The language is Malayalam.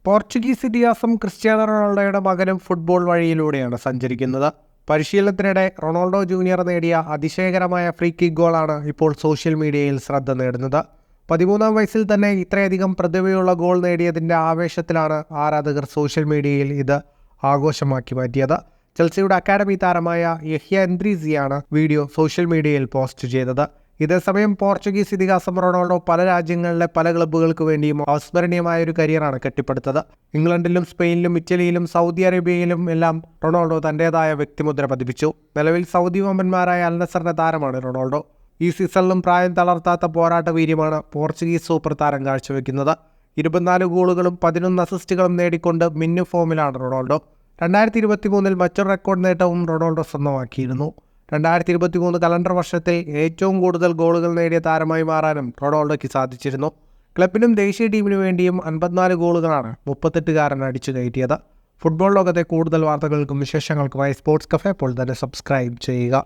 പോർച്ചുഗീസ് ഇതിഹാസം ക്രിസ്ത്യാനോ റൊണാൾഡോയുടെ മകനും ഫുട്ബോൾ വഴിയിലൂടെയാണ് സഞ്ചരിക്കുന്നത്. പരിശീലനത്തിനിടെ റൊണാൾഡോ ജൂനിയർ നേടിയ അതിശയകരമായ ഫ്രീ കിക്ക് ഗോളാണ് ഇപ്പോൾ സോഷ്യൽ മീഡിയയിൽ ശ്രദ്ധ നേടുന്നത്. 13-ാം വയസ്സിൽ തന്നെ ഇത്രയധികം പ്രതിഭയുള്ള ഗോൾ നേടിയതിൻ്റെ ആവേശത്തിലാണ് ആരാധകർ സോഷ്യൽ മീഡിയയിൽ ഇത് ആഘോഷമാക്കി മാറ്റിയത്. ചെൽസിയുടെ അക്കാഡമി താരമായ യഹ്യ എൻദ്രീസിയാണ് വീഡിയോ സോഷ്യൽ മീഡിയയിൽ പോസ്റ്റ് ചെയ്തത്. ഇതേസമയം പോർച്ചുഗീസ് ഇതിഹാസം റൊണാൾഡോ പല രാജ്യങ്ങളിലെ പല ക്ലബ്ബുകൾക്ക് വേണ്ടിയും അവിസ്മരണീയമായ ഒരു കരിയറാണ് കെട്ടിപ്പടുത്തത്. ഇംഗ്ലണ്ടിലും സ്പെയിനിലും ഇറ്റലിയിലും സൗദി അറേബ്യയിലും എല്ലാം റൊണാൾഡോ തൻ്റേതായ വ്യക്തിമുദ്ര പതിപ്പിച്ചു. നിലവിൽ സൗദി വമ്പന്മാരായ അൽ നസറിന്റെ താരമാണ് റൊണാൾഡോ. ഈ സീസണിലും പ്രായം തളർത്താത്ത പോരാട്ട വീര്യമാണ് പോർച്ചുഗീസ് സൂപ്പർ താരം കാഴ്ചവെക്കുന്നത്. 24 ഗോളുകളും 11 അസിസ്റ്റുകളും നേടിക്കൊണ്ട് മിന്നു ഫോമിലാണ് റൊണാൾഡോ. 2023 മറ്റൊരു റെക്കോർഡ് നേട്ടവും റൊണാൾഡോ സ്വന്തമാക്കിയിരുന്നു. 2023 കലണ്ടർ വർഷത്തിൽ ഏറ്റവും കൂടുതൽ ഗോളുകൾ നേടിയ താരമായി മാറാനും റൊണാൾഡോയ്ക്ക് സാധിച്ചിരുന്നു. ക്ലബിനും ദേശീയ ടീമിനു വേണ്ടിയും 54 ഗോളുകളാണ് 38-കാരൻ അടിച്ചു കയറ്റിയത്. ഫുട്ബോൾ ലോകത്തെ കൂടുതൽ വാർത്തകൾക്കും വിശേഷങ്ങൾക്കുമായി സ്പോർട്സ് കഫേ ഇപ്പോൾ തന്നെ സബ്സ്ക്രൈബ് ചെയ്യുക.